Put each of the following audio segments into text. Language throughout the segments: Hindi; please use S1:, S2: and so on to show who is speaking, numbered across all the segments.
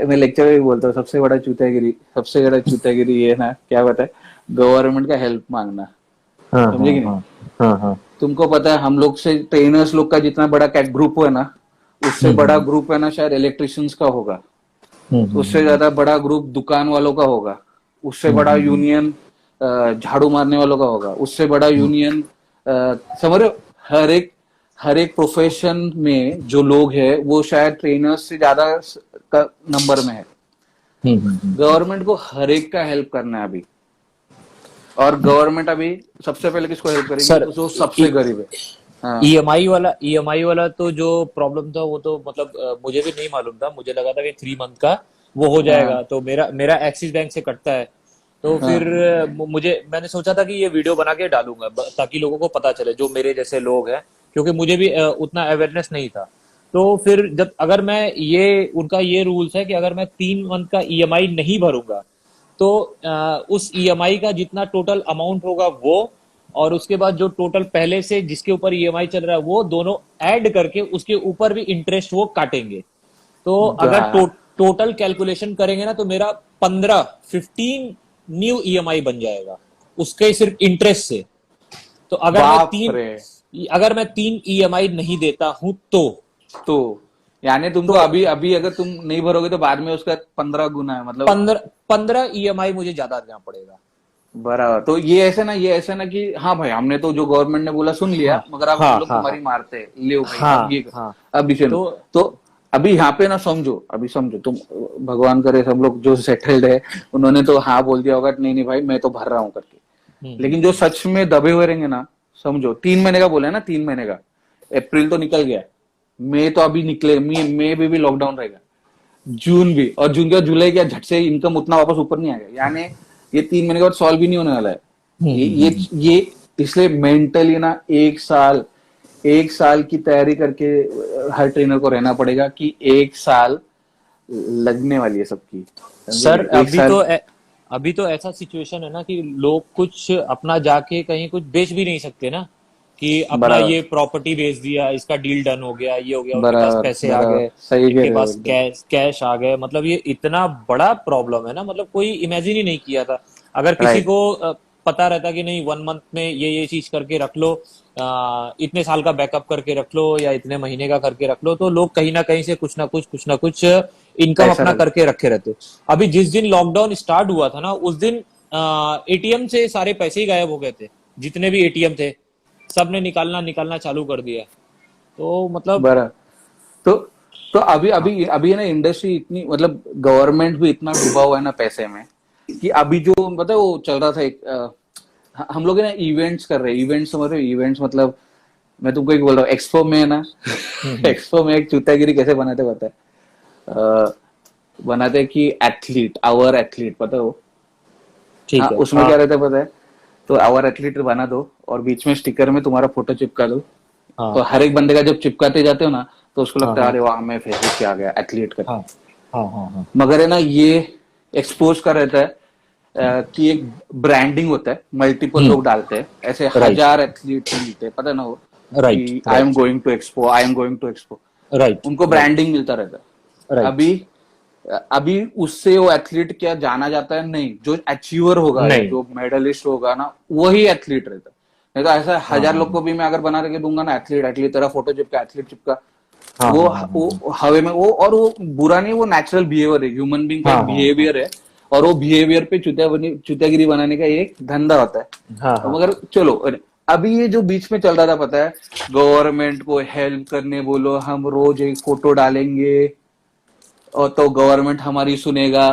S1: मैं लेक्चर में भी बोलता हूँ, सबसे बड़ा चूतियागिरी ये ना, क्या बताए, गवर्नमेंट का हेल्प मांगना।
S2: हाँ
S1: समझे
S2: हाँ
S1: कि नहीं?
S2: हाँ हाँ हाँ।
S1: तुमको पता है हम लोग से ट्रेनर्स लोग का जितना बड़ा कैट ग्रुप है ना, उससे बड़ा
S2: हम्म
S1: ग्रुप है ना शायद इलेक्ट्रिशियंस का होगा, उससे
S2: हम्म
S1: ज्यादा बड़ा ग्रुप दुकान वालों का होगा, उससे बड़ा
S2: हम्म
S1: यूनियन झाड़ू मारने वालों का होगा, उससे बड़ा यूनियन समझ रहे हो? हर एक प्रोफेशन में जो लोग हैं वो शायद ट्रेनर्स से ज्यादा का नंबर में है।
S2: हम्म।
S1: गवर्नमेंट को हर एक का हेल्प करना है अभी। और गवर्नमेंट अभी सबसे पहले किसको हेल्प करेगी?
S2: सर,
S1: जो सबसे गरीब है। हाँ।
S2: ईएमआई वाला तो जो प्रॉब्लम था वो तो मतलब मुझे भी नहीं मालूम था। मुझे लगा था कि 3 मंथ का वो हो जाएगा,
S1: हाँ।
S2: तो मेरा मेरा एक्सिस बैंक से कटता है। तो फिर
S1: हाँ।
S2: मैंने सोचा था कि ये वीडियो बना के डालूंगा ताकि लोगों को पता चले, जो मेरे जैसे लोग हैं, क्योंकि मुझे भी उतना अवेयरनेस नहीं था। तो फिर जब अगर मैं ये उनका ये रूल्स है कि अगर मैं 3 मंथ का ईएमआई नहीं भरूंगा तो उस ईएमआई का जितना टोटल अमाउंट होगा वो, और उसके बाद जो टोटल पहले से जिसके ऊपर ईएमआई चल रहा है वो दोनों ऐड करके उसके ऊपर भी इंटरेस्ट वो काटेंगे। तो अगर
S1: हाँ।
S2: टोटल कैलकुलेशन करेंगे ना तो मेरा 15 न्यू ईएमआई बन जाएगा उसके सिर्फ इंटरेस्ट से। तो
S1: बाप रे।
S2: अगर मैं 3 ईएमआई नहीं देता हूं
S1: तो यानी तुमको
S2: तो
S1: अभी अभी अगर तुम नहीं भरोगे तो बाद में उसका 15 गुना है मतलब।
S2: 15 ईएमआई मुझे ज्यादा देना पड़ेगा।
S1: बराबर। तो ये ऐसा ना कि हाँ भाई हमने तो जो गवर्नमेंट ने बोला सुन लिया,
S2: हाँ
S1: मगर अब
S2: हाँ
S1: हम लोग
S2: हाँ
S1: तुम्हारी
S2: हाँ
S1: मारते हैं, ले भाई अब
S2: हाँ
S1: ये
S2: हाँ।
S1: अब भी सुनो।
S2: तो
S1: तो अभी यहाँ पे ना समझो, अभी समझो तुम, भगवान करे सब लोग जो सेटल्ड है उन्होंने तो हाँ बोल दिया होगा नहीं नहीं भाई मैं तो भर रहा हूँ करके। लेकिन जो
S2: हम्म।
S1: सच में दबे हुए रहेंगे ना, समझो 3 महीने का बोला है ना, 3 महीने का, अप्रैल तो निकल गया, मई तो अभी निकले, मई में भी लॉकडाउन रहेगा, जून भी, और जून के बाद जुलाई क्या झट से इनकम उतना वापस ऊपर नहीं आएगा, यानी ये 3 महीने के बाद सॉल्व भी नहीं होने वाला है। ये ये
S2: हम्म।
S1: ये इसलिए मेंटली ना 1 साल की तैयारी करके हर ट्रेनर को रहना पड़ेगा कि 1 साल लगने वाली है सबकी। समझे कि
S2: सर,
S1: नहीं? 1 साल।
S2: अभी तो ऐसा सिचुएशन है ना कि लोग कुछ अपना जाके कहीं कुछ बेच भी नहीं सकते ना, कि अपना
S1: बराबर।
S2: ये प्रॉपर्टी बेच दिया, इसका डील डन हो गया, ये हो गया, उनके पास
S1: बराबर।
S2: पैसे आ
S1: बराबर
S2: गए,
S1: सही कह
S2: इनके
S1: रहे हो
S2: पास
S1: एकदम।
S2: कैश आ गए। मतलब ये इतना बड़ा प्रॉब्लम है ना, मतलब कोई इमेजिन ही नहीं किया था। अगर किसी
S1: राइट।
S2: को पता रहता कि नहीं 1 मंथ में ये चीज करके रख लो, इतने साल का बैकअप करके रख लो या इतने महीने का करके रख लो, तो लोग कहीं ना कहीं से कुछ ना कुछ इनकम
S1: पैसा
S2: अपना
S1: रख।
S2: करके रखे रहते। अभी जिस दिन लॉकडाउन स्टार्ट हुआ था ना उस दिन एटीएम से सारे पैसे ही गायब हो गए थे। जितने भी एटीएम थे सबने निकालना निकालना चालू कर दिया। तो मतलब
S1: बराबर। तो तो अभी
S2: हाँ
S1: अभी अभी है ना इंडस्ट्री इतनी, मतलब गवर्नमेंट भी इतना डूबा हुआ है ना पैसे में, कि अभी जो पता है वो चल रहा था एक हम लोग है ना इवेंट्स कर रहे हैं, इवेंट्स समझ रहे हो? इवेंट्स मतलब मैं तुमको एक बोल रहा हूँ, एक्सपो में है ना
S2: हम्म।
S1: एक्सपो में एक चूतागिरी कैसे बनाते पता है? अ, बनाते हैं कि एथलीट, आवर एथलीट, पता है वो? हाँ,
S2: ठीक है।
S1: उसमें
S2: हाँ
S1: क्या रहता है पता है? तो आवर एथलीट बना दो और बीच में स्टिकर में तुम्हारा फोटो चिपका दो।
S2: हाँ
S1: तो हर एक बंदे का जब चिपकाते जाते हो ना तो उसको
S2: हाँ
S1: लगता है
S2: हाँ
S1: अरे वाह मैं फेसबुक पे आ गया एथलीट
S2: हाँ
S1: करके।
S2: हाँ हाँ हाँ।
S1: मगर है ना ये एक्सपोज का रहता है कि एक ब्रांडिंग होता है, मल्टीपल लोग डालते हैं, ऐसे
S2: राइट
S1: 1000 एथलीट मिलते हैं, पता है ना वो,
S2: राइट
S1: कि I am
S2: right
S1: going to expo, I am going to expo.
S2: Right
S1: उनको
S2: राइट
S1: ब्रांडिंग मिलता रहता है।
S2: राइट।
S1: अभी अभी उससे वो एथलीट क्या जाना जाता है? नहीं, जो अचीवर होगा या
S2: नहीं।
S1: जो मेडलिस्ट होगा ना वही एथलीट रहता है। नहीं तो ऐसा
S2: हाँ
S1: 1000 लोग
S2: हाँ
S1: को भी मैं अगर बना के दूंगा ना, एथलीट एथलीट तेरा फोटो चिपका, एथलीट चिपका,
S2: हाँ
S1: वो
S2: हाँ हाँ हाँ
S1: वो हवे में वो, और वो बुरा नहीं, वो नेचुरल बिहेवियर है, ह्यूमन बीइंग का
S2: हाँ
S1: एक
S2: हाँ हाँ
S1: बिहेवियर है। और वो बिहेवियर पे चुतियागिरी बनाने का एक धंधा होता है।
S2: हाँ
S1: और
S2: हाँ
S1: मगर
S2: हाँ
S1: चलो, अभी ये जो बीच में चल रहा था पता है, गवर्नमेंट को हेल्प करने बोलो, हम रोज एक फोटो डालेंगे और तो गवर्नमेंट हमारी सुनेगा।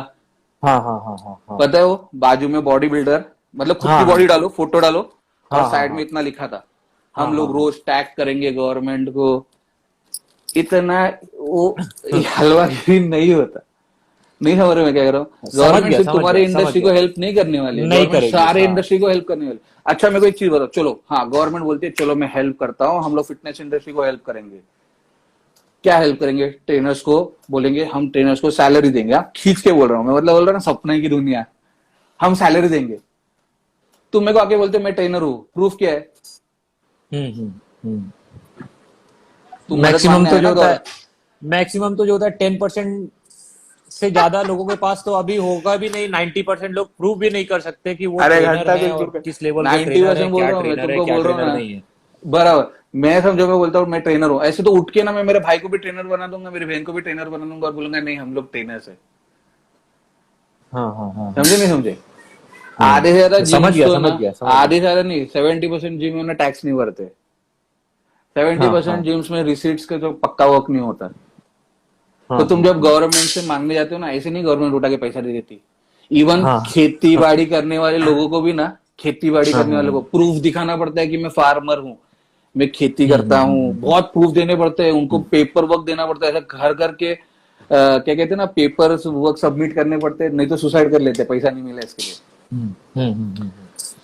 S2: हाँ हाँ हाँ हाँ हाँ
S1: पता है वो बाजू में बॉडी बिल्डर, मतलब खुद
S2: हाँ
S1: की
S2: हाँ
S1: बॉडी डालो, फोटो डालो, और
S2: हाँ हाँ
S1: साइड में
S2: हाँ
S1: इतना लिखा था,
S2: हाँ
S1: हम
S2: हाँ
S1: लोग
S2: हाँ।
S1: रोज टैग करेंगे गवर्नमेंट को। इतना वो हलवागिरी नहीं होता। नहीं समझ रहे मैं क्या कह रहा हूँ? गवर्नमेंट सिर्फ
S2: समझ
S1: तुम्हारे
S2: गया समझ
S1: इंडस्ट्री को
S2: गया।
S1: हेल्प नहीं करने वाली है,
S2: नहीं
S1: गवर्नमेंट
S2: करेगी,
S1: सारे
S2: हाँ।
S1: इंडस्ट्री को हेल्प करने वाली। अच्छा मेरे को एक चीज बताओ, चलो हाँ गवर्नमेंट बोलती है चलो मैं हेल्प करता हूँ, हम लोग फिटनेस इंडस्ट्री को हेल्प करेंगे। क्या हेल्प करेंगे? ट्रेनर्स को बोलेंगे हम ट्रेनर्स को सैलरी देंगे। आप खींच के बोल रहा हूँ मैं, मतलब बोल रहा हूँ ना सपने की दुनिया, हम सैलरी देंगे। तुम मेरे को आके बोलते मैं ट्रेनर हूँ, प्रूफ क्या है?
S2: हम्म।
S1: तुम मदद
S2: मैक्सिमम
S1: मांगने
S2: तो
S1: आया
S2: जो
S1: ना
S2: होता है मैक्सिमम तो जो होता है 10% से ज्यादा लोगों के पास तो अभी होगा भी नहीं। 90% लोग प्रूव भी नहीं कर सकते कि वो
S1: अरे
S2: ट्रेनर
S1: घंटा
S2: है
S1: बिल्कुल
S2: और किस लेवल के ट्रेनर है,
S1: 90% बोल
S2: क्या
S1: रहा हूँ, मैं
S2: ट्रेनर है,
S1: तुमको
S2: क्या
S1: बोल रहा हूँ
S2: ट्रेनर
S1: ना,
S2: नहीं है।
S1: बराबर। मैं समझो, मैं बोलता हूँ मैं ट्रेनर हूँ, ऐसे तो उठ के ना मैं मेरे भाई को भी ट्रेनर बना दूंगा, मेरी बहन को भी ट्रेनर बना दूंगा और बोलूंगा नहीं हम लोग ट्रेनर्स है।
S2: हाँ हाँ हाँ हाँ।
S1: समझे नहीं समझे? आधे से ज्यादा
S2: समझ
S1: जिम्स
S2: गया
S1: तो ना,
S2: समझ गया समझ गया।
S1: आधे से ज्यादा नहीं, 70% जिम में ना टैक्स नहीं भरते। सेवेंटी
S2: हाँ
S1: परसेंट
S2: हाँ
S1: जिम्स में रिसीट्स का जो पक्का वर्क नहीं होता। तो
S2: हाँ
S1: तुम
S2: हाँ
S1: जब गवर्नमेंट से मांगने जाते हो ना, ऐसे नहीं गवर्नमेंट उठा के पैसा दे देती। इवन
S2: हाँ
S1: खेती
S2: हाँ
S1: बाड़ी करने वाले लोगों को भी ना, खेती बाड़ी
S2: हाँ
S1: करने
S2: हाँ
S1: वाले को
S2: हाँ।
S1: प्रूफ दिखाना पड़ता है कि मैं फार्मर हूँ, मैं खेती
S2: हम्म
S1: करता
S2: हम्म
S1: हूँ,
S2: हम्म
S1: बहुत प्रूफ देने पड़ते हैं उनको,
S2: हम्म
S1: पेपर वर्क देना पड़ता है, ऐसा घर घर के क्या कहते हैं ना, पेपर वर्क सबमिट करने पड़ते हैं, नहीं तो सुसाइड कर लेते हैं, पैसा नहीं मिला इसके लिए।
S2: हम्म हम्म हम्म हम्म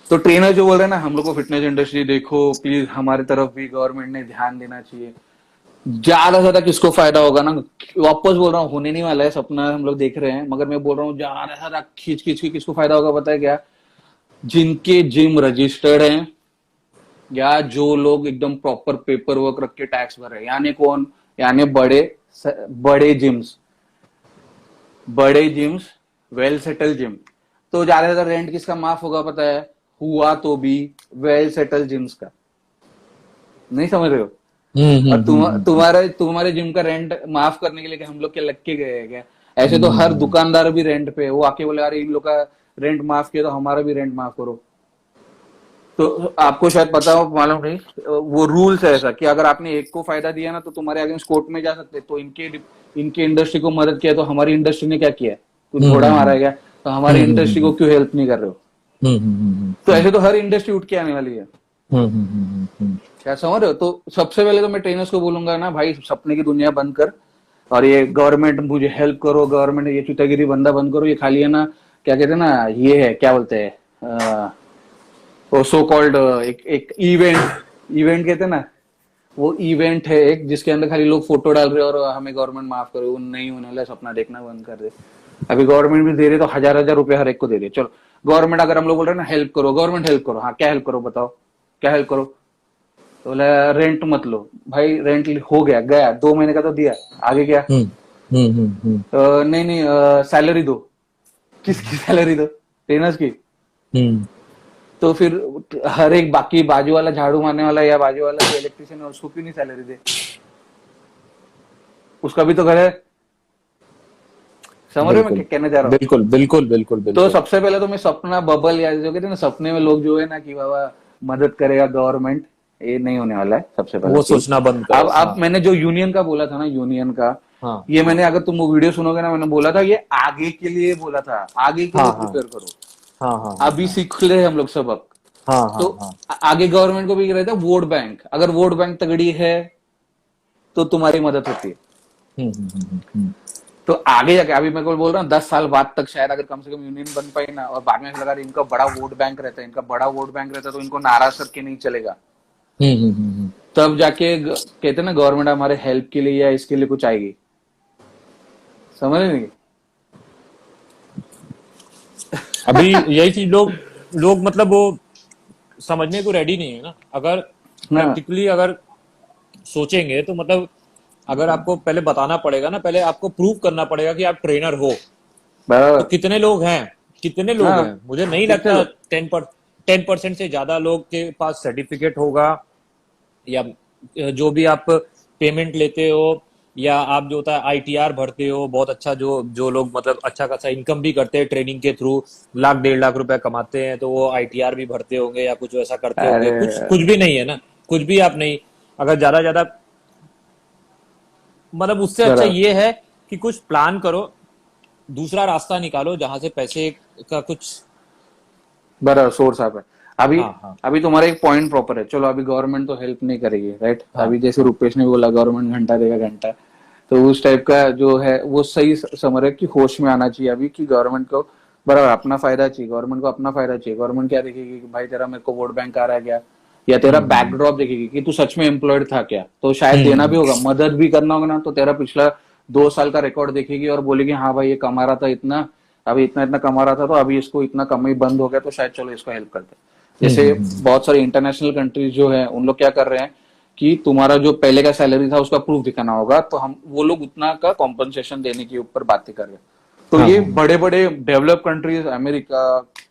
S1: तो ट्रेनर जो बोल रहे हैं ना, हम लोग को फिटनेस इंडस्ट्री देखो प्लीज, हमारे तरफ भी गवर्नमेंट ने ध्यान देना चाहिए। ज्यादा से ज्यादा किसको फायदा होगा ना, वापस बोल रहा हूँ, होने नहीं वाला है, सपना हम लोग देख रहे हैं, मगर मैं बोल रहा हूँ ज्यादा से ज्यादा खींच खींच के किसको फायदा होगा पता है क्या? जिनके जिम रजिस्टर्ड हैं, या जो लोग एकदम प्रॉपर पेपर वर्क रख के टैक्स भर रहे हैं, यानी कौन? यानी बड़े जिम्स, बड़े जिम्स, वेल सेटल जिम। तो ज्यादा से ज्यादा रेंट किसका माफ होगा पता है? हुआ तो भी वेल सेटल जिम्स का। नहीं समझ रहे हो? और तुम्हारे जिम का रेंट माफ करने के लिए क्या हम लोग क्या लग के गए हैं क्या? ऐसे तो हर दुकानदार भी रेंट पे है, वो आके बोले अरे इन लोग का रेंट माफ किया तो हमारा भी रेंट माफ करो। तो आपको शायद पता हो, मालूम नहीं, वो रूल्स है ऐसा कि अगर आपने एक को फायदा दिया ना तो तुम्हारे अगेंस्ट कोर्ट में जा सकते। तो इनके इंडस्ट्री को मदद किया तो हमारी इंडस्ट्री ने क्या किया? कुछ घोड़ा मारा है क्या? तो हमारी इंडस्ट्री को क्यों हेल्प नहीं कर रहे हो? तो ऐसे तो हर इंडस्ट्री उठ के आने वाली है। क्या समझ रहे हो? तो सबसे पहले तो मैं ट्रेनर्स को बोलूंगा ना, भाई सपने की दुनिया बंद कर, और ये गवर्नमेंट मुझे हेल्प करो, गवर्नमेंट ये चुतागिरी बंदा बंद करो, ये खाली है ना, क्या कहते हैं ना, ये है क्या बोलते हैं, वो सो कॉल्ड एक इवेंट कहते हैं ना, वो इवेंट है एक जिसके अंदर खाली लोग फोटो डाल रहे हैं और हमें गवर्नमेंट माफ करे, वो नहीं होने वाला, सपना देखना बंद कर दे। अभी गवर्नमेंट भी दे रही तो हजार हजार रुपए हर एक को दे रही है। चलो गवर्नमेंट, अगर हम लोग बोल रहे हैं ना हेल्प करो, गवर्नमेंट हेल्प करो, हाँ क्या हेल्प करो बताओ, क्या हेल्प करो? तो बोला रेंट मत लो। भाई रेंट हो गया, गया 2 महीने का तो दिया, आगे क्या? नहीं नहीं, सैलरी दो। किसकी सैलरी दो? ट्रेनर्स की। तो फिर हर एक बाकी बाजू वाला झाड़ू मारने वाला या बाजू वाला जो इलेक्ट्रिशियन है उसको क्यों नहीं सैलरी दे? उसका भी तो घर है। समझ रहे हो मैं क्या कहना चाह रहा हूँ?
S2: बिल्कुल बिल्कुल बिल्कुल
S1: तो
S2: बिल्कुल।
S1: सबसे पहले तो मैं सपना बबल, या जो कहते हैं ना सपने में लोग जो है ना कि बाबा मदद करेगा गवर्नमेंट, ये नहीं होने वाला है सबसे पहले
S2: वो
S1: चीज।
S2: सोचना बंद करो।
S1: अब मैंने जो यूनियन का बोला था ना, यूनियन का,
S2: हाँ
S1: ये
S2: हाँ
S1: मैंने, अगर तुम वो वीडियो सुनोगे ना, मैंने बोला था ये आगे के लिए बोला था, आगे के लिए
S2: हाँ हाँ
S1: प्रिपेयर करो।
S2: हाँ हाँ
S1: अभी सीख ले हम लोग सबक।
S2: हाँ हाँ
S1: तो
S2: हाँ।
S1: आगे गवर्नमेंट को भी रहता है वोट बैंक, अगर वोट बैंक तगड़ी है तो तुम्हारी मदद होती है। तो आगे जाके, अभी मैं को बोल रहा हूँ 10 साल बाद तक शायद अगर कम से कम यूनियन बन पाई ना, और बाद में लगा इनका बड़ा वोट बैंक रहता है, इनका बड़ा वोट बैंक रहता है, तो इनको नाराज करके नहीं चलेगा। तब जाके कहते ना गवर्नमेंट हमारे हेल्प के लिए या इसके लिए कुछ आएगी। समझ नहीं?
S2: अभी यही चीज लोग लोग मतलब वो समझने को रेडी नहीं है ना। अगर
S1: ना
S2: प्रैक्टिकली अगर सोचेंगे तो मतलब अगर आपको पहले बताना पड़ेगा ना, पहले आपको प्रूव करना पड़ेगा कि आप ट्रेनर हो। तो
S1: बराबर।
S2: कितने लोग हैं, कितने लोग
S1: हाँ
S2: हैं? मुझे नहीं
S1: कितने
S2: लगता
S1: लोग?
S2: 10% से ज्यादा लोग के पास सर्टिफिकेट होगा, या जो भी आप पेमेंट लेते हो, या आप जो होता है आईटीआर भरते हो बहुत अच्छा, जो जो लोग मतलब अच्छा खासा इनकम भी करते हैं ट्रेनिंग के थ्रू, 1-1.5 लाख रुपए कमाते हैं, तो वो आईटीआर भी भरते होंगे या कुछ ऐसा करते होंगे।
S1: अरे
S2: कुछ भी नहीं है ना, कुछ भी आप नहीं। अगर ज्यादा ज्यादा मतलब उससे अच्छा
S1: बराबर
S2: ये है कि कुछ प्लान करो, दूसरा रास्ता निकालो जहां से पैसे का कुछ।
S1: बराबर सोर्स आप है। अभी
S2: हाँ हाँ
S1: अभी तुम्हारा एक पॉइंट प्रॉपर है। चलो अभी गवर्नमेंट तो हेल्प नहीं करेगी, राइट?
S2: हाँ
S1: अभी जैसे
S2: हाँ
S1: रुपेश ने बोला गवर्नमेंट घंटा देगा, घंटा, तो उस टाइप का जो है वो सही समझ है कि होश में आना चाहिए अभी कि गवर्नमेंट को बराबर अपना फायदा चाहिए, गवर्नमेंट को अपना फायदा चाहिए। गवर्नमेंट क्या देखेगी कि भाई तेरा मेरे को वोट बैंक आ रहा है क्या, या तेरा
S2: हम्म
S1: बैकड्रॉप देखेगी कि तू सच में एम्प्लॉयड था क्या, तो शायद देना भी
S2: हम्म
S1: होगा, मदद भी करना होगा ना, तो तेरा पिछला 2 साल का रिकॉर्ड देखेगी और बोलेगी हाँ भाई ये कमा रहा था इतना, अभी इतना इतना कमा रहा था, तो अभी इसको इतना कमाई बंद हो गया, तो शायद चलो इसको हेल्प करते हैं। जैसे बहुत सारे इंटरनेशनल कंट्रीज जो है उन लोग क्या कर रहे हैं कि तुम्हारा जो पहले का सैलरी था उसका प्रूफ दिखाना होगा, तो हम वो लोग उतना का कॉम्पनसेशन देने के ऊपर बातें कर रहे हैं। तो
S2: हाँ
S1: ये
S2: हाँ
S1: बड़े बड़े develop countries, America,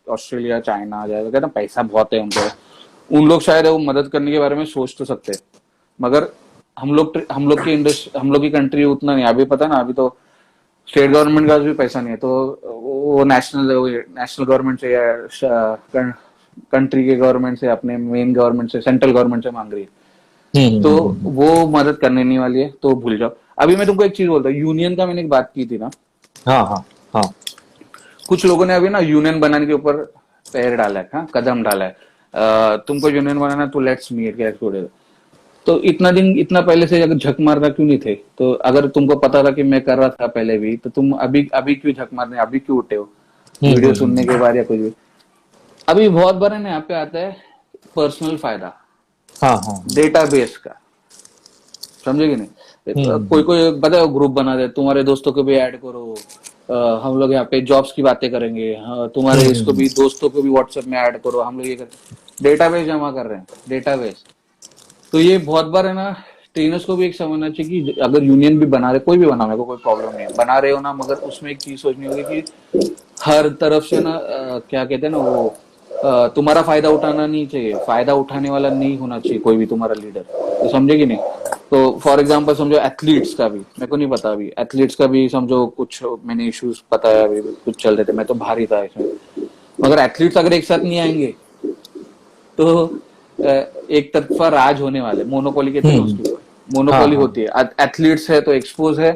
S1: Australia, China, जैसे कहते हैं पैसा बहुत है उनको, उन लोग शायद वो मदद करने के बारे में सोच तो सकते हैं, मगर हम लोग की कंट्री उतना नहीं। अभी पता ना, अभी तो स्टेट गवर्नमेंट का भी पैसा नहीं है, तो वो नेशनल गवर्नमेंट से या कंट्री के गवर्नमेंट से, अपने मेन गवर्नमेंट से, सेंट्रल गवर्नमेंट से मांग रही है, तो
S2: हम्म।
S1: वो मदद करने नहीं वाली है, तो भूल जाओ। अभी मैं तुमको एक चीज बोलता हूँ, यूनियन का मैंने एक बात की थी ना,
S2: हाँ हाँ हाँ।
S1: कुछ लोगों ने अभी ना यूनियन बनाने के ऊपर पैर डाला है, हाँ, कदम डाला है। तुमको यूनियन बनाना तो लेट्स मीट, क्या छोड़ेगा। तो इतना पहले से अगर झक मारना क्यों नहीं थे? तो अगर तुमको पता था कि मैं कर रहा था पहले भी, तो तुम अभी अभी क्यों झक मारने, अभी क्यों उठे हो वीडियो सुनने के बाद या कुछ भी? अभी बहुत बार है ना, यहाँ पे आता है पर्सनल फायदा,
S2: हाँ हाँ।
S1: डेटाबेस का, समझे कि नहीं? कोई कोई पता है ग्रुप बना दे, तुम्हारे दोस्तों को भी ऐड करो, हम लोग यहाँ पे जॉब्स की बातें करेंगे, हाँ, तुम्हारे इसको भी, दोस्तों को भी व्हाट्सएप में ऐड करो, हम लोग ये कर, डेटाबेस जमा कर रहे हैं, डेटाबेस। तो ये बहुत बार है ना, ट्रेनर्स को भी एक समझना चाहिए कि अगर यूनियन भी बना रहे, कोई भी बना, मेरे को कोई प्रॉब्लम नहीं है, बना रहे हो ना, मगर उसमें एक चीज सोचनी होगी कि हर तरफ से ना क्या कहते हैं ना वो, तुम्हारा फायदा उठाना नहीं चाहिए, फायदा उठाने वाला नहीं होना चाहिए कोई भी तुम्हारा लीडर, तो समझे कि नहीं? तो फॉर एग्जांपल समझो एथलीट्स का भी, मेरे को नहीं पता, अभी एथलीट्स का भी समझो कुछ मैंने इश्यूज पता है, अभी कुछ चल रहे थे, मैं तो बाहर ही था इसमें, मगर एथलीट्स अगर एक साथ नहीं आएंगे तो एक तरफा राज होने वाले, मोनोपोली कहते हैं उसकी, मोनोपोली होती है। एथलीट्स है तो एक्सपोज है,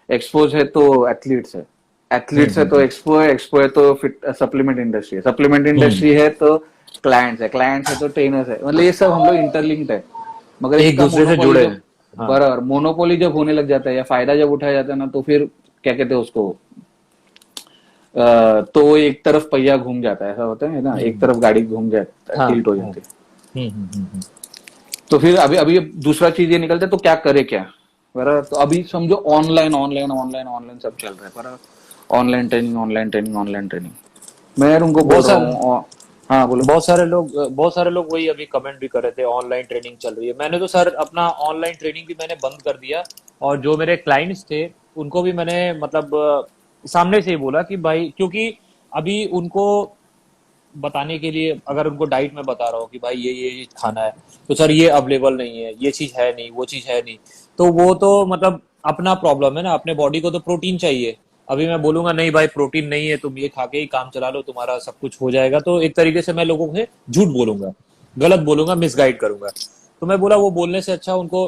S1: एक्सपोज है तो एथलीट्स है, एथलीट्स है तो एक्सपो है, एक्सपो है तो फिट सप्लीमेंट इंडस्ट्री है, सप्लीमेंट इंडस्ट्री है तो क्लाइंट्स है, क्लाइंट्स है तो ट्रेनर्स है, मतलब ये सब हम लोग इंटरलिंक्ड है। मगर
S2: एक
S1: इसका
S2: दूसरे से
S1: मोनोपोली
S2: जुड़े
S1: जब,
S2: हैं। हाँ
S1: बराबर, मोनोपोली जब होने लग जाता है या फायदा जब उठाया जाता है ना, तो फिर क्या कहते हैं उसको, तो एक तरफ पहिया घूम जाता है, ऐसा होता है ना, एक तरफ गाड़ी घूम जाता है,
S2: हाँ
S1: टिल्ट हो
S2: हाँ।
S1: जाती है। तो फिर अभी अभी दूसरा चीज ये निकलता है, तो क्या करे क्या, बराबर। तो अभी समझो ऑनलाइन ऑनलाइन ऑनलाइन ऑनलाइन सब चल रहा है, बराबर, online training online training online training, मैं उनको बोल
S2: बहुत
S1: रहा
S2: सारे
S1: हूँ। हाँ बोलो।
S2: बहुत सारे लोग वही अभी कमेंट भी कर रहे थे ऑनलाइन ट्रेनिंग चल रही है। मैंने तो सर अपना ऑनलाइन ट्रेनिंग भी मैंने बंद कर दिया, और जो मेरे क्लाइंट्स थे उनको भी मैंने मतलब सामने से ही बोला कि भाई, क्योंकि अभी उनको बताने के लिए अगर उनको डाइट में बता रहा हूँ कि भाई ये खाना है, तो सर ये अवेलेबल नहीं है, ये चीज है नहीं, वो चीज है नहीं, तो वो तो मतलब अपना प्रॉब्लम है ना, अपने बॉडी को तो प्रोटीन चाहिए। अभी मैं बोलूंगा नहीं भाई प्रोटीन नहीं है, तुम ये खा के ही काम चला लो, तुम्हारा सब कुछ हो जाएगा, तो एक तरीके से मैं लोगों से झूठ बोलूंगा, गलत बोलूंगा, मिसगाइड करूंगा। तो मैं बोला वो बोलने से अच्छा उनको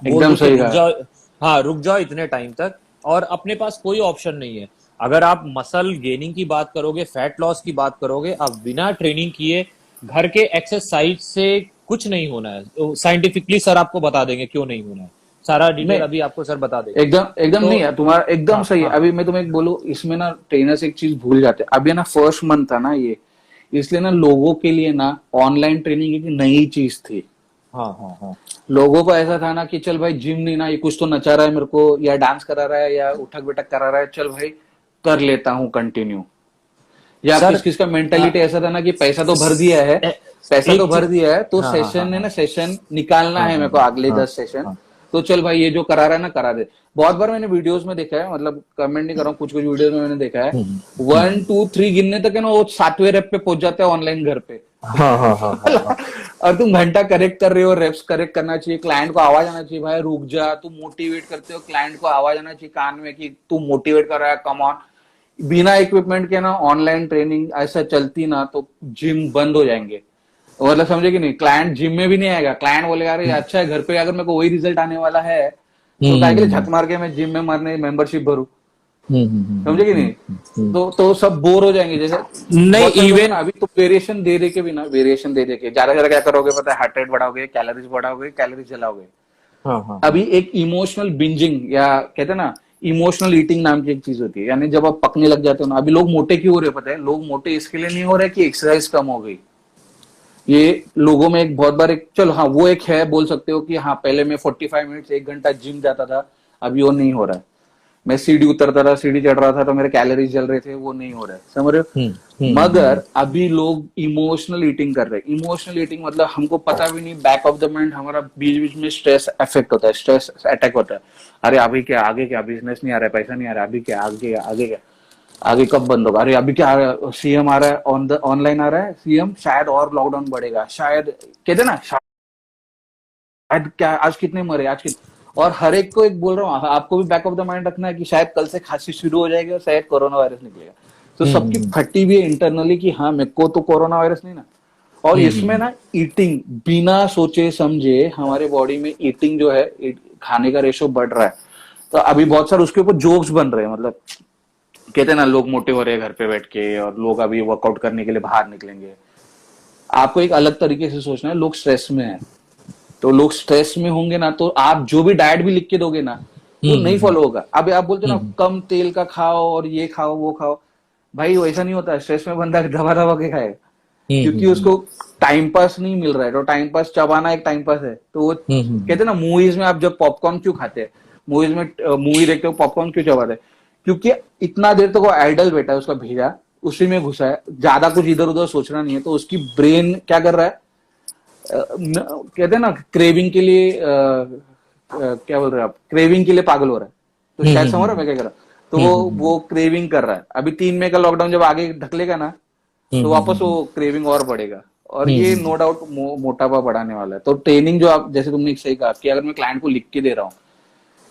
S2: बोल
S1: एकदम
S2: दो कि
S1: सही
S2: रुक
S1: कहा।
S2: जाओ, हाँ रुक जाओ इतने टाइम तक, और अपने पास कोई ऑप्शन नहीं है। अगर आप मसल गेनिंग की बात करोगे, फैट लॉस की बात करोगे, आप बिना ट्रेनिंग किए घर के एक्सरसाइज से कुछ नहीं होना है। तो साइंटिफिकली सर आपको बता देंगे क्यों नहीं होना है, सारा डिटेल
S1: नहीं,
S2: अभी आपको सर बता देंगे।
S1: एकदम एकदम
S2: तो
S1: नहीं है तुम्हारा, एकदम
S2: हाँ
S1: सही है।
S2: हाँ
S1: अभी मैं तुम्हें एक बोलूं, इसमें ना ट्रेनर्स एक चीज भूल जाते हैं, अभी ना फर्स्ट मंथ था ना ये, इसलिए ना लोगों के लिए ना ऑनलाइन ट्रेनिंग एक नई चीज थी।
S2: हाँ हाँ हाँ
S1: लोगों को ऐसा था ना कि चल भाई जिम नहीं ना, ये कुछ तो नचा रहा है मेरे को, या डांस करा रहा है, या उठक बैठक करा रहा है, चल भाई कर लेता हूं कंटिन्यू। या
S2: सर।
S1: किस किस का
S2: आ,
S1: मेंटेलिटी ऐसा था ना कि पैसा तो भर दिया है,
S2: ए-
S1: पैसा तो
S2: एक
S1: भर
S2: चीज।
S1: दिया है, तो
S2: हाँ हाँ हाँ
S1: सेशन है
S2: हाँ
S1: ना, सेशन निकालना
S2: हाँ
S1: है
S2: हाँ
S1: मेरे को अगले
S2: हाँ
S1: 10 सेशन,
S2: हाँ।
S1: तो चल भाई ये जो करा रहा है ना करा दे। बहुत बार मैंने वीडियोस में देखा है, मतलब कमेंट नहीं कर रहा हूँ, कुछ कुछ वीडियोस में मैंने देखा है,
S2: हम्म।
S1: 1 2 3 गिनने तक है ना, वो 7वें रेप पे पहुंच जाते हैं ऑनलाइन घर पे।
S2: हाँ हाँ हाँ हाँ हाँ।
S1: और तुम घंटा करेक्ट कर रहे हो, रेप्स करेक्ट करना चाहिए, क्लाइंट को आवाज आना चाहिए, भाई रुक जा, तुम मोटिवेट करते हो, क्लाइंट को आवाज आना चाहिए कान में कि तू मोटिवेट कर रहा है, कम ऑन। बिना इक्विपमेंट के ना ऑनलाइन ट्रेनिंग ऐसा चलती ना, तो जिम बंद हो जाएंगे, मतलब समझे कि नहीं, क्लाइंट जिम में भी नहीं आएगा, क्लाइंट बोलेगा अरे अच्छा है घर पे, अगर मेरे को वही रिजल्ट आने वाला है तो काय के लिए झक मार के मैं जिम में मरने मेंबरशिप भरूं, समझे कि नहीं? तो सब बोर हो जाएंगे। जैसे
S2: नहीं
S1: बहुत सारे लोग हैं ना,
S2: इवन।
S1: अभी तो वेरिएशन दे दे के भी ना, वेरिएशन दे दे के ज्यादा से ज्यादा क्या करोगे पता है, हार्ट रेट बढ़ाओगे, कैलोरीज जलाओगे।
S2: हाँ हाँ
S1: अभी एक इमोशनल बिंजिंग, या कहते हैं ना इमोशनल ईटिंग नाम की एक चीज होती है, यानी जब आप पकने लग जाते हो ना, अभी लोग मोटे क्यों हो रहे हैं पता है? लोग मोटे इसके लिए नहीं हो रहे कि एक्सरसाइज कम हो गई, ये लोगों में एक बहुत बार एक, चलो हाँ वो एक है, बोल सकते हो कि हाँ पहले मैं 45 मिनट 1 घंटा जिम जाता था, अभी वो नहीं हो रहा है। मैं सीढ़ी उतरता था, सीढ़ी चढ़ रहा था, तो मेरे कैलोरीज जल रहे थे, वो नहीं हो रहा है, समझ रहे हो? मगर अभी लोग इमोशनल ईटिंग कर रहे हैं। इमोशनल ईटिंग मतलब हमको पता भी नहीं, बैक ऑफ द माइंड हमारा बीच बीच में स्ट्रेस अफेक्ट होता है, स्ट्रेस अटैक होता है, अरे अभी क्या, आगे क्या, बिजनेस नहीं आ रहा है, पैसा नहीं आ रहा, अभी क्या, आगे क्या, आगे क्या। आगे कब बंद होगा? अरे अभी क्या सीएम आ रहा है, ऑनलाइन आ रहा है सीएम, शायद और लॉकडाउन बढ़ेगा, शायद, कहते ना शायद, क्या आज कितने मरे, आज कितने, और हर एक को एक बोल रहा हूँ, आपको भी बैक ऑफ द माइंड रखना है कि शायद कल से खांसी शुरू हो जाएगी और शायद कोरोना वायरस निकलेगा। तो सबकी
S2: हम्म
S1: फटी भी है इंटरनली कि हाँ मेरे को तो कोरोना वायरस नहीं ना। और इसमें ना ईटिंग, बिना सोचे समझे हमारे बॉडी में ईटिंग जो है, खाने का रेशो बढ़ रहा है। तो अभी बहुत सारे उसके ऊपर जोक्स बन रहे हैं, मतलब कहते हैं ना लोग मोटे हो रहे हैं घर पे बैठ के, और लोग अभी वर्कआउट करने के लिए बाहर निकलेंगे। आपको एक अलग तरीके से सोचना है, लोग स्ट्रेस में है, तो लोग स्ट्रेस में होंगे ना, तो आप जो भी डाइट भी लिख के दोगे ना वो नहीं फॉलो होगा। अभी आप बोलते हो ना कम तेल का खाओ और ये खाओ वो खाओ, भाई वैसा नहीं होता है। स्ट्रेस में बंदा दबा दबा के खाएगा, क्योंकि उसको टाइम पास नहीं मिल रहा है। तो टाइम पास चबाना एक टाइम पास है, तो वो कहते हैं ना मूवीज में आप जब पॉपकॉर्न क्यों खाते हैं, मूवीज में मूवी देखते हो पॉपकॉर्न क्यों चबाते हैं, क्योंकि इतना देर तो वो आइडल बैठा है, उसका भेजा उसी में घुसा है, ज्यादा कुछ इधर उधर सोचना नहीं है। तो उसकी ब्रेन क्या कर रहा है, कहते हैं ना क्रेविंग के लिए क्या बोल रहे हैं आप, क्रेविंग के लिए पागल हो रहा है। तो शायद समझ रहे हो मैं क्या कर रहा हूँ। तो वो क्रेविंग कर रहा है। अभी 3 मई का लॉकडाउन जब आगे ढकलेगा ना, तो वापस वो क्रेविंग और बढ़ेगा, और ये नो डाउट मोटापा बढ़ाने वाला है। तो ट्रेनिंग जो आप, जैसे तुमने सही कहा कि अगर मैं क्लाइंट को लिख के दे रहा हूँ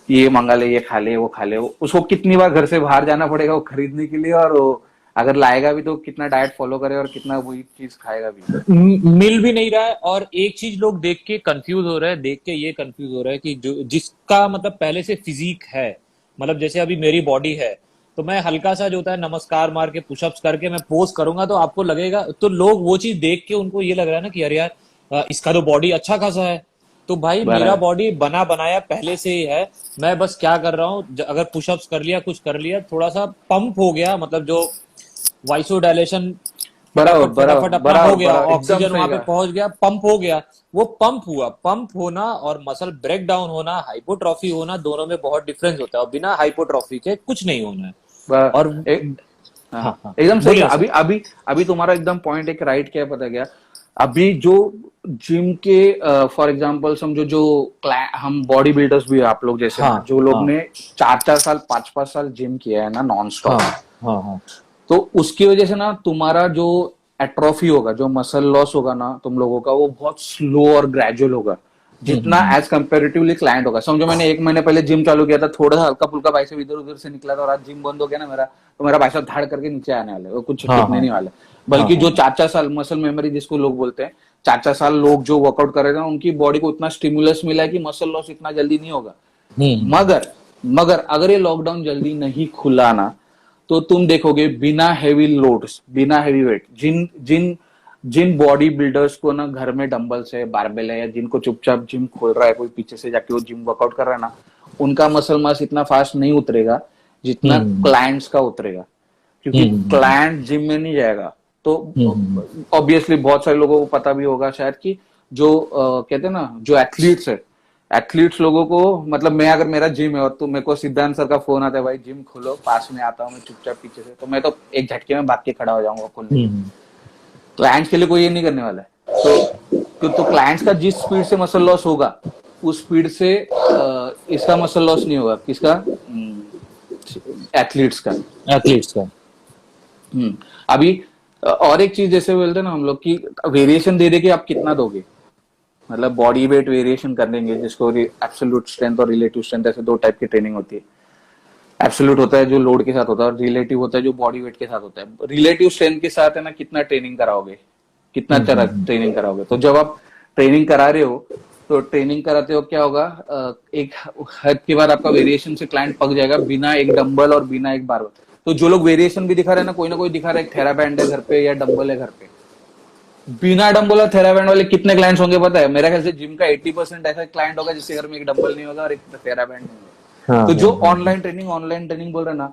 S1: ये मंगा ले, ये खा ले, वो खा ले, उसको कितनी बार घर से बाहर जाना पड़ेगा वो खरीदने के लिए, और वो अगर लाएगा भी तो कितना डाइट फॉलो करे और कितना वही चीज खाएगा भी।
S2: मिल भी नहीं रहा है। और एक चीज लोग देख के कंफ्यूज हो रहे हैं, देख के ये कंफ्यूज हो रहा है कि जो जिसका मतलब पहले से फिजिक है, मतलब जैसे अभी मेरी बॉडी है, तो मैं हल्का सा जो होता है नमस्कार मार के पुशअप्स करके मैं पोज करूंगा तो आपको लगेगा, तो लोग वो चीज देख के उनको ये लग रहा है ना कि अरे यार इसका तो बॉडी अच्छा खासा है। तो भाई मेरा बॉडी बना बनाया पहले से ही है। मैं बस क्या कर रहा हूँ, अगर पुशअप्स कर लिया, कुछ कर लिया, थोड़ा सा पंप हो गया, मतलब जो वाइसोडायलेशन
S1: बराबर
S2: फटाफट अपना
S1: बराबर
S2: हो गया,
S1: बराबर, एकदम
S2: ऑक्सीजन
S1: सही
S2: वहां पे
S1: कहा।
S2: पहुंच गया, पंप हो गया। वो पंप हुआ, पंप होना और मसल ब्रेक डाउन होना, हाइपोट्रॉफी होना, दोनों में बहुत डिफरेंस होता है, और बिना हाइपोट्रॉफी के कुछ नहीं होना है। और हाँ हाँ
S1: एकदम सही
S2: बोलिए
S1: कहा।
S2: सर।
S1: अभी अभी अभी तुम्हारा एकदम पॉइंट एक राइट क्या है पता क्या, अभी जो जिम के फॉर एग्जांपल समझो, जो हम बॉडी बिल्डर्स भी है, आप लोग जैसे
S2: हाँ
S1: ना, जो लोग
S2: हाँ
S1: ने 4-4 साल 5-5 साल जिम किया है ना नॉन
S2: हाँ
S1: स्टॉप,
S2: हाँ हाँ
S1: तो उसकी वजह से ना तुम्हारा जो एट्रोफी होगा, जो मसल लॉस होगा ना तुम लोगों का, वो बहुत स्लो और ग्रेजुअल होगा, जितना एज कंपेरेटिवली क्लाइंट होगा। समझो मैंने 1 महीने पहले जिम चालू किया था, थोड़ा सा हल्का फुल्का बाइसेप इधर उधर से निकला था, और आज जिम बंद हो गया ना मेरा, तो मेरा बाइसेप धाड़ करके नीचे आने वाला है, वो कुछ
S2: हाँ
S1: टिकने
S2: हाँ
S1: नहीं वाला है। बल्कि
S2: हाँ
S1: जो 4-4 साल मसल मेमोरी जिसको लोग बोलते हैं, 4-4 साल लोग जो वर्कआउट कर रहे थे उनकी बॉडी को इतना स्टिमुलस मिला है कि मसल लॉस इतना जल्दी नहीं होगा।
S2: हम्म
S1: मगर मगर अगर ये लॉकडाउन जल्दी नहीं खुला ना, तो तुम देखोगे बिना हेवी लोड्स, बिना हेवी वेट, जिन जिन जिन बॉडी बिल्डर्स को ना घर में डंबल्स है, बारबेल है, या जिनको चुपचाप जिम खोल रहा है कोई पीछे से जाके वो जिम वर्कआउट कर रहा है ना, उनका मसल मास इतना फास्ट नहीं उतरेगा जितना
S2: हम्म
S1: क्लाइंट्स का उतरेगा, क्योंकि क्लाइंट जिम में नहीं जाएगा। तो
S2: हम्म
S1: ऑब्वियसली बहुत सारे लोगों को पता भी होगा शायद कि जो कहते हैं ना जो एथलीट्स है, एथलीट्स लोगों को, मतलब मैं अगर मेरा जिम है और तो मेरे को सिद्धांत सर का फोन आता है, भाई जिम खोलो, पास में आता हूँ मैं चुपचाप पीछे से, तो मैं तो एक झटके में भाग के खड़ा हो जाऊंगा खोलने। क्लाइंट्स के लिए कोई ये नहीं करने वाला है। तो क्लाइंट्स का जिस स्पीड से मसल लॉस होगा उस स्पीड से इसका मसल लॉस नहीं होगा, किसका, एथलीट्स का।
S2: एथलीट्स का।
S1: अभी और एक चीज जैसे बोलते हैं ना हम लोग की, वेरिएशन दे दे के आप कितना दोगे, मतलब बॉडी वेट वेरिएशन कर देंगे, जिसको एब्सोल्यूट स्ट्रेंथ और रिलेटिव स्ट्रेंथ, ऐसे 2 टाइप की ट्रेनिंग होती है। एब्सोल्यूट होता है जो लोड के साथ होता है, और रिलेटिव होता है जो बॉडी वेट के साथ होता है। रिलेटिव स्ट्रेंथ के साथ है ना कितना ट्रेनिंग कराओगे, कितना ट्रेनिंग कराओगे। तो जब आप ट्रेनिंग करा रहे हो, तो ट्रेनिंग कराते हो क्या होगा, एक हद के बाद आपका वेरिएशन से क्लाइंट पक जाएगा, बिना एक डंबल और बिना एक बार। तो जो लोग वेरिएशन भी दिखा रहे हैं ना कोई दिखा रहा है, एक थेराबैंड है घर पे या डंबल है घर पे, बिना डंबल और थेराबैंड वाले कितने क्लाइंट्स होंगे पता है? मेरा ख्याल से जिम का 80% ऐसा क्लाइंट होगा जिसके घर में एक डंबल नहीं होगा और एक थेराबैंड नहीं होगा। तो जो ऑनलाइन ट्रेनिंग बोल रहे हैं ना,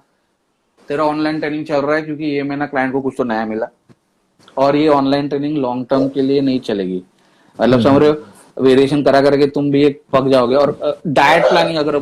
S1: तेरा ऑनलाइन ट्रेनिंग चल रहा है क्योंकि ये महीना क्लाइंट को कुछ तो नया मिला, और ये ऑनलाइन ट्रेनिंग लॉन्ग टर्म के लिए नहीं चलेगी। मतलब समझ रहे हो, वेरिएशन करा करके तुम भी एक पक जाओगे। और डाइट प्लानिंग अगर